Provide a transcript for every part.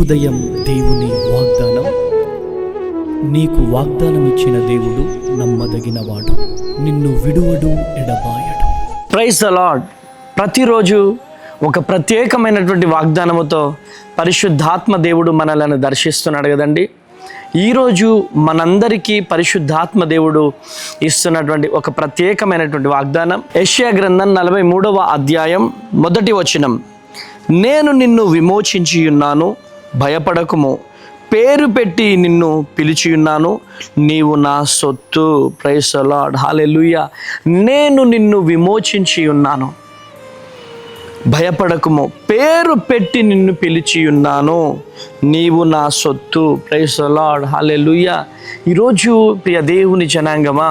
ఉదయం దేవుని వాగ్దానం. నీకు వాగ్దానం ఇచ్చిన దేవుడు నమ్మదగినవాడు, నిన్ను విడువడు, ఎడబాయడు. Praise the lord. ప్రతిరోజు ఒక ప్రత్యేకమైనటువంటి వాగ్దానముతో పరిశుద్ధాత్మ దేవుడు మనలను దర్శిస్తున్నాడు కదండి. ఈరోజు మనందరికీ పరిశుద్ధాత్మ దేవుడు ఇస్తున్నటువంటి ఒక ప్రత్యేకమైనటువంటి వాగ్దానం యెషయా గ్రంథం 43వ అధ్యాయం 1వ వచనం. నేను నిన్ను విమోచించి ఉన్నాను, భయపడకుము, పేరు పెట్టి నిన్ను పిలిచి ఉన్నాను, నీవు నా సొత్తు. ప్రైజ్ ద లార్డ్, హల్లెలూయా. నేను నిన్ను విమోచించి ఉన్నాను, భయపడకుము, పేరు పెట్టి నిన్ను పిలిచి ఉన్నాను, నీవు నా సొత్తు. ప్రైజ్ ద లార్డ్, హల్లెలూయా. ఈరోజు ప్రియ దేవుని జనాంగమా,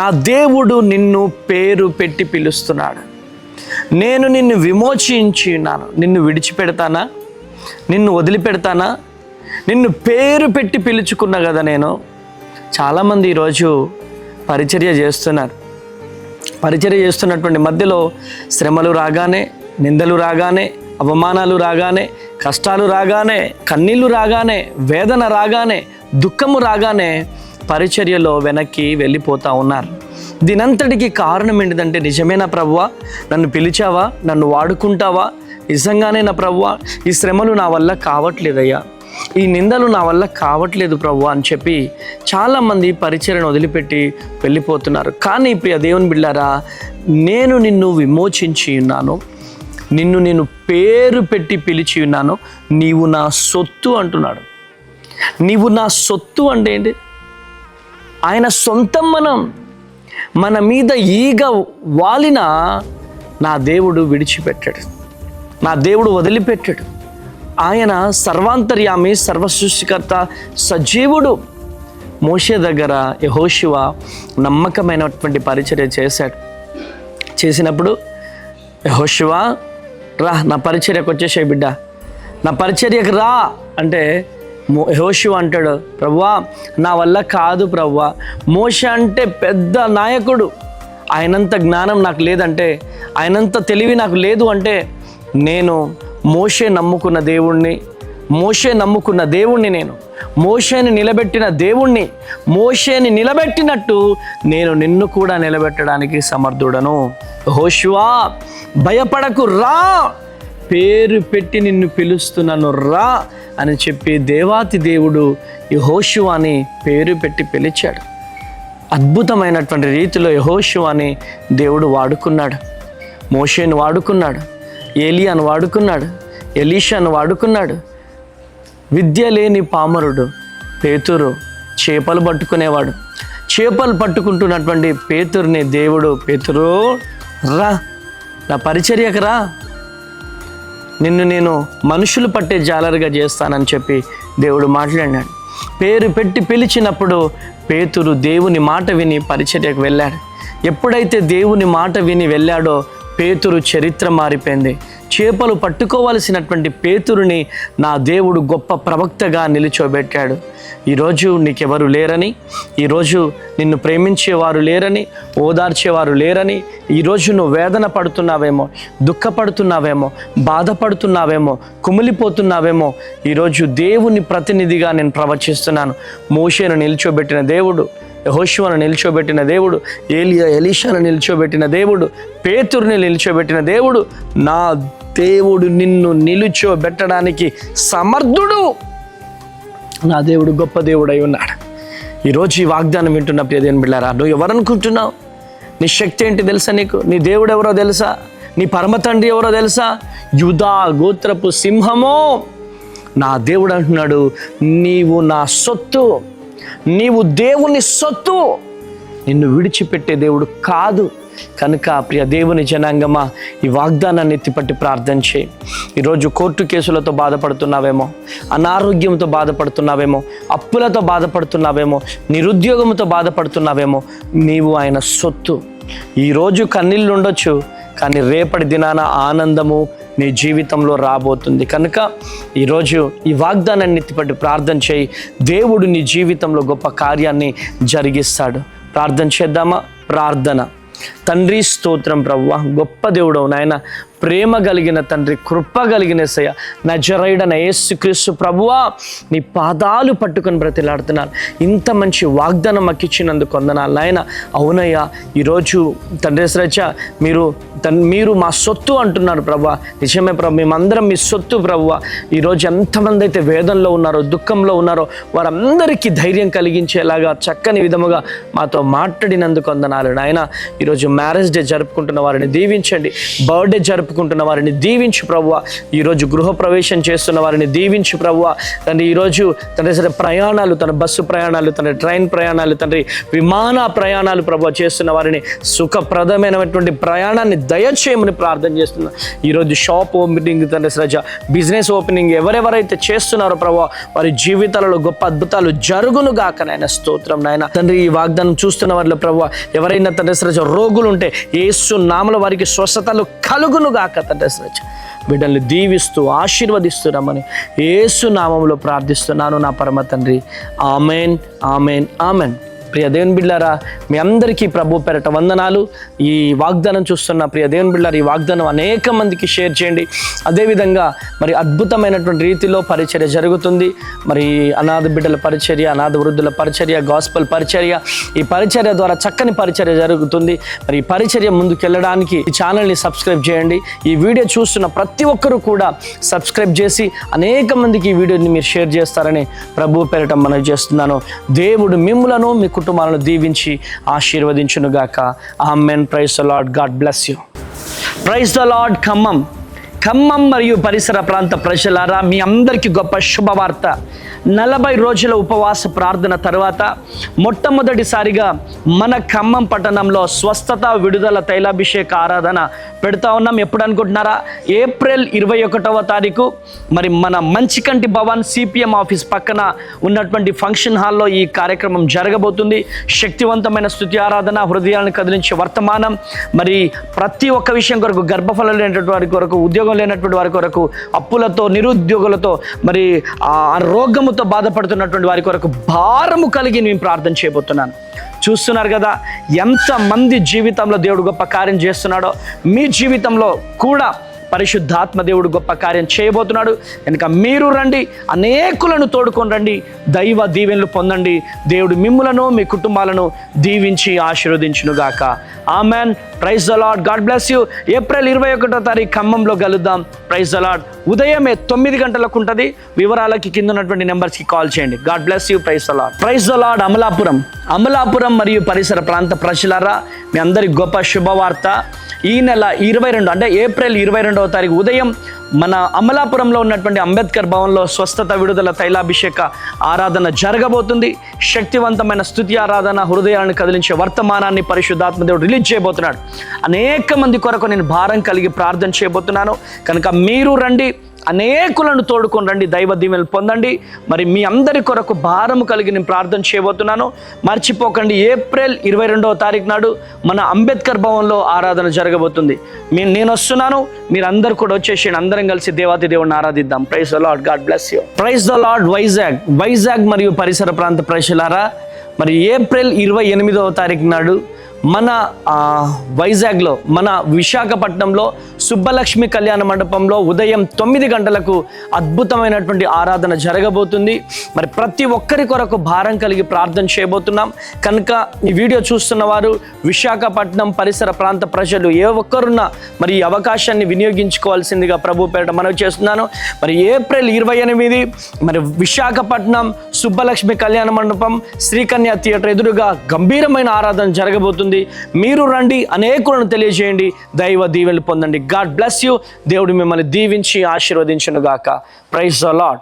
నా దేవుడు నిన్ను పేరు పెట్టి పిలుస్తున్నాడు. నేను నిన్ను విమోచించి ఉన్నాను. నిన్ను విడిచిపెడతానా? నిన్ను వదిలిపెడతానా? నిన్ను పేరు పెట్టి పిలుచుకున్నా కదా నేను. చాలామంది ఈరోజు పరిచర్య చేస్తున్నారు. పరిచర్య చేస్తున్నటువంటి మధ్యలో శ్రమలు రాగానే, నిందలు రాగానే, అవమానాలు రాగానే, కష్టాలు రాగానే, కన్నీళ్ళు రాగానే, వేదన రాగానే, దుఃఖము రాగానే పరిచర్యలో వెనక్కి వెళ్ళిపోతూ ఉన్నారు. దీనంతటికి కారణం ఏంటిదంటే, నిజమేనా ప్రభువా, నన్ను పిలిచావా, నన్ను వాడుకుంటావా, నిజంగానే నా ప్రభువా, ఈ శ్రమలు నా వల్ల కావట్లేదయ్యా, ఈ నిందలు నా వల్ల కావట్లేదు ప్రభువా అని చెప్పి చాలామంది పరిచర్యను వదిలిపెట్టి వెళ్ళిపోతున్నారు. కానీ ప్రియ దేవుని బిడ్డారా, నేను నిన్ను విమోచించి ఉన్నాను, నిన్ను నేను పేరు పెట్టి పిలిచి ఉన్నాను, నీవు నా సొత్తు అంటున్నాడు. నీవు నా సొత్తు అంటే ఏంటి? ఆయన సొంతం. మన మీద ఈగ వాలిన నా దేవుడు విడిచిపెట్టాడు, నా దేవుడు వదిలిపెట్టాడు. ఆయన సర్వాంతర్యామి, సర్వసృష్టికర్త, సజీవుడు. మోషే దగ్గర యెహోషువ నమ్మకమైనటువంటి పరిచర్య చేశాడు. చేసినప్పుడు యెహోషువ, రా నా పరిచర్యకు వచ్చేసాయి బిడ్డ, నా పరిచర్యకు రా అంటే యెహోషువ అంటాడు, ప్రభువా నా వల్ల కాదు ప్రభువా, మోషే అంటే పెద్ద నాయకుడు, ఆయనంత జ్ఞానం నాకు లేదంటే, ఆయనంత తెలివి నాకు లేదు అంటే, నేను మోషే నమ్ముకున్న దేవుణ్ణి నేను మోషేని నిలబెట్టిన దేవుణ్ణి, మోషేని నిలబెట్టినట్టు నేను నిన్ను కూడా నిలబెట్టడానికి సమర్థుడను. యెహోషువా భయపడకు, రా, పేరు పెట్టి నిన్ను పిలుస్తున్నాను, రా అని చెప్పి దేవాతి దేవుడు యెహోషువని పేరు పెట్టి పిలిచాడు. అద్భుతమైనటువంటి రీతిలో యెహోషువని దేవుడు వాడుకున్నాడు. మోషేను వాడుకున్నాడు, ఏలియాను వాడుకున్నాడు, ఎలీషాను వాడుకున్నాడు. విద్య లేని పామరుడు పేతురు చేపలు పట్టుకునేవాడు. చేపలు పట్టుకుంటున్నటువంటి పేతురుని దేవుడు, పేతురు రా నా పరిచర్యకు రా, నిన్ను నేను మనుషులు పట్టే జాలరుగా చేస్తానని చెప్పి దేవుడు మాట్లాడాడు. పేరు పెట్టి పిలిచినప్పుడు పేతురు దేవుని మాట విని పరిచర్యకు వెళ్ళాడు. ఎప్పుడైతే దేవుని మాట విని వెళ్ళాడో పేతురు చరిత్ర మారిపోయింది. చేపలు పట్టుకోవలసినటువంటి పేతురుని నా దేవుడు గొప్ప ప్రవక్తగా నిలిచోబెట్టాడు. ఈరోజు నీకెవరు లేరని, ఈరోజు నిన్ను ప్రేమించేవారు లేరని, ఓదార్చేవారు లేరని, ఈరోజు నువ్వు వేదన పడుతున్నావేమో, దుఃఖపడుతున్నావేమో, బాధపడుతున్నావేమో, కుమిలిపోతున్నావేమో, ఈరోజు దేవుని ప్రతినిధిగా నేను ప్రవచిస్తున్నాను. మోషేను నిల్చోబెట్టిన దేవుడు, యెహోషువను నిల్చోబెట్టిన దేవుడు, ఎలీషాను నిల్చోబెట్టిన దేవుడు, పేతురుని నిల్చోబెట్టిన దేవుడు, నా దేవుడు నిన్ను నిలుచోబెట్టడానికి సమర్థుడు. నా దేవుడు గొప్ప దేవుడై ఉన్నాడు. ఈరోజు ఈ వాగ్దానం వింటున్న ప్రియ దేవుని బిడ్డలారా, నువ్వు ఎవరనుకుంటున్నావు? నీ శక్తి ఏంటి తెలుసా నీకు? నీ దేవుడు ఎవరో తెలుసా? నీ పరమ తండ్రి ఎవరో తెలుసా? యూదా గోత్రపు సింహమో. నా దేవుడు అంటున్నాడు, నీవు నా సొత్తు, నీవు దేవుని సొత్తు, నిన్ను విడిచిపెట్టే దేవుడు కాదు. కనుక ప్రియ దేవుని జనాంగమా, ఈ వాగ్దానాన్ని ఎత్తిపట్టి ప్రార్థన చేయి. ఈరోజు కోర్టు కేసులతో బాధపడుతున్నావేమో, అనారోగ్యంతో బాధపడుతున్నావేమో, అప్పులతో బాధపడుతున్నావేమో, నిరుద్యోగంతో బాధపడుతున్నావేమో, నీవు ఆయన సొత్తు. ఈరోజు కన్నీళ్ళు ఉండొచ్చు, కానీ రేపటి దినాన ఆనందము నీ జీవితంలో రాబోతుంది. కనుక ఈరోజు ఈ వాగ్దానాన్ని ఎత్తిపట్టి ప్రార్థన చేయి. దేవుడు నీ జీవితంలో గొప్ప కార్యాన్ని జరిగిస్తాడు. ప్రార్థన చేద్దామా? ప్రార్థన. తండ్రి స్తోత్రం ప్రభువా, గొప్ప దేవుడవు నాయన, ప్రేమ కలిగిన తండ్రి, కృప కలిగిన యేసయ్య, నజరేయుడైన యేసుక్రీస్తు ప్రభువా, నీ పాదాలు పట్టుకొని బ్రతిలాడుతున్నాను. ఇంత మంచి వాగ్దానం మాకు ఇచ్చినందుకు వందనాలు నాయన. అవునయ్యా, ఈరోజు తండ్రి శ్రచ మీరు మా సొత్తు అంటున్నారు ప్రభువా. నిజమే ప్రభు, మేమందరం మీ సొత్తు ప్రభువా. ఈరోజు ఎంతమంది అయితే వేదనలో ఉన్నారో, దుఃఖంలో ఉన్నారో, వారందరికీ ధైర్యం కలిగించేలాగా చక్కని విధముగా మాతో మాట్లాడినందుకు వందనాలు నాయన. ఈరోజు మ్యారేజ్ డే జరుపుకుంటున్న వారిని దీవించండి, బర్త్డే జరుపుకుంటున్న వారిని దీవించు ప్రభువా. ఈరోజు గృహప్రవేశం చేస్తున్న వారిని దీవించు ప్రభువా. తండ్రి ఈరోజు తండ్రి సరే ప్రయాణాలు, తన బస్సు ప్రయాణాలు, తన ట్రైన్ ప్రయాణాలు, తండ్రి విమాన ప్రయాణాలు ప్రభువా చేస్తున్న వారిని సుఖప్రదమైనటువంటి ప్రయాణాన్ని దయచేయమని ప్రార్థన చేస్తున్నాను. ఈరోజు షాప్ ఓపెనింగ్, తండ్రి సరజ బిజినెస్ ఓపెనింగ్ ఎవరెవరైతే చేస్తున్నారో ప్రభువా, వారి జీవితాలలో గొప్ప అద్భుతాలు జరుగును గాక నాయన. స్తోత్రం నాయన. తండ్రి ఈ వాగ్దానం చూస్తున్న వారిలో ప్రభువా, ఎవరైనా తండ్రి సరజ రోగులు ఉంటే యేసు నామములో వారికి స్వస్థతలు కలుగును గాక. తండ్రి సరజ బిడ్డల్ని దీవిస్తూ ఆశీర్వదిస్తున్నామని యేసు నామములో ప్రార్థిస్తున్నాను నా పరమ తండ్రి. Amen, amen, amen. ప్రియ దేవుని బిడ్డలారా, మీ అందరికీ ప్రభు పేరట వందనాలు. ఈ వాగ్దానం చూస్తున్న ప్రియ దేవుని బిడ్డలారా, ఈ వాగ్దానం అనేక మందికి షేర్ చేయండి. అదేవిధంగా మరి అద్భుతమైనటువంటి రీతిలో పరిచర్య జరుగుతుంది. మరి అనాథ బిడ్డల పరిచర్య, అనాథ వృద్ధుల పరిచర్య, గాస్పల్ పరిచర్య, ఈ పరిచర్య ద్వారా చక్కని పరిచర్య జరుగుతుంది. మరి ఈ పరిచర్య ముందుకెళ్ళడానికి ఈ ఛానల్ని సబ్స్క్రైబ్ చేయండి. ఈ వీడియో చూస్తున్న ప్రతి ఒక్కరూ కూడా సబ్స్క్రైబ్ చేసి అనేక మందికి ఈ వీడియోని మీరు షేర్ చేస్తారని ప్రభు పేరట మనవి చేస్తున్నాను. దేవుడు మిమ్ములను మీ కుటుంబాలను దీవించి ఆశీర్వదించునుగాక. Amen. Praise the lord. God bless you. Praise the lord. Khammam మరియు పరిసర ప్రాంత ప్రజలారా, మీ అందరికీ గొప్ప శుభవార్త. 40 రోజుల ఉపవాస ప్రార్థన తర్వాత మొట్టమొదటిసారిగా మన ఖమ్మం పట్టణంలో స్వస్థత విడుదల తైలాభిషేక ఆరాధన పెడతా ఉన్నాం. ఎప్పుడు అనుకుంటున్నారా? ఏప్రిల్ 21వ తారీఖు మరి మన మంచికంటి భవన్ సిపిఎం ఆఫీస్ పక్కన ఉన్నటువంటి ఫంక్షన్ హాల్లో ఈ కార్యక్రమం జరగబోతుంది. శక్తివంతమైన స్తుతి ఆరాధన, హృదయాలను కదిలించే వర్తమానం, మరి ప్రతి ఒక్క విషయం కొరకు, గర్భఫలం లేనటువంటి వారి కొరకు, ఉద్యోగం లేనటువంటి వారి కొరకు, అప్పులతో, నిరుద్యోగులతో, మరి ఆ రోగముతో బాధపడుతున్నటువంటి వారి కొరకు భారము కలిగి నేను ప్రార్థన చేయబోతున్నాను. చూస్తున్నారు కదా ఎంతమంది జీవితంలో దేవుడు గొప్ప కార్యం చేస్తున్నాడో. మీ జీవితంలో కూడా పరిశుద్ధాత్మ దేవుడు గొప్ప కార్యం చేయబోతున్నాడు. కనుక మీరు రండి, అనేకులను తోడుకొని రండి, దైవ దీవెనలు పొందండి. దేవుడు మిమ్ములను, మీ కుటుంబాలను దీవించి ఆశీర్వదించునుగాక. Amen. Praise the lord. God bless you. April 21వ తారీఖు ఖమ్మంలో కలుద్దాం. Praise the lord. ఉదయమే 9 గంటలకు ఉంటుంది. వివరాలకి కింద ఉన్నటువంటి నెంబర్స్కి కాల్ చేయండి. God bless you. Praise the lord. Praise the lord. Amalapuram మరియు పరిసర ప్రాంత ప్రజలారా, మీ అందరికి గొప్ప శుభవార్త. ఈ నెల 22 అంటే ఏప్రిల్ 22వ తారీఖు ఉదయం మన అమలాపురంలో ఉన్నటువంటి అంబేద్కర్ భవన్లో స్వస్థత విడుదల తైలాభిషేక ఆరాధన జరగబోతుంది. శక్తివంతమైన స్తుతి ఆరాధన, హృదయాలను కదిలించే వర్తమానాన్ని పరిశుద్ధాత్మ దేవుడు రిలీజ్ చేయబోతున్నాడు. అనేక మంది కొరకు నేను భారం కలిగి ప్రార్థన చేయబోతున్నాను. కనుక మీరు రండి, అనేకులను తోడుకొని రండి, దైవ దీవెనలు పొందండి. మరి మీ అందరి కొరకు భారము కలిగి నేను ప్రార్థన చేయబోతున్నాను. మర్చిపోకండి, ఏప్రిల్ 22వ తారీఖు నాడు మన అంబేద్కర్ భవన్లో ఆరాధన జరగబోతుంది. నేను వస్తున్నాను, మీరు అందరు కూడా వచ్చేసి అందరం కలిసి దేవాతి దేవుడిని ఆరాధిద్దాం. Praise the lord. God bless you. Praise the Lord. Vizag మరియు పరిసర ప్రాంత ప్రజలారా, మరి ఏప్రిల్ 28వ తారీఖు నాడు మన వైజాగ్లో, మన విశాఖపట్నంలో సుబ్బలక్ష్మి కళ్యాణ మండపంలో ఉదయం 9 గంటలకు అద్భుతమైనటువంటి ఆరాధన జరగబోతుంది. మరి ప్రతి ఒక్కరి కొరకు భారం కలిగి ప్రార్థన చేయబోతున్నాం. కనుక ఈ వీడియో చూస్తున్న వారు, విశాఖపట్నం పరిసర ప్రాంత ప్రజలు ఏ ఒక్కరున్నా మరి ఈ అవకాశాన్ని వినియోగించుకోవాల్సిందిగా ప్రభు పేరిట మనవి చేస్తున్నాను. మరి ఏప్రిల్ 28 మరి విశాఖపట్నం సుబ్బలక్ష్మి కళ్యాణ మండపం శ్రీకన్య థియేటర్ ఎదురుగా గంభీరమైన ఆరాధన జరగబోతుంది. మీరు రండి, అనేకులను తెలియజేయండి, దైవ దీవెనలు పొందండి. God bless you. దేవుడు మిమ్మల్ని దీవించి ఆశీర్వదించును గాక. Praise the lord.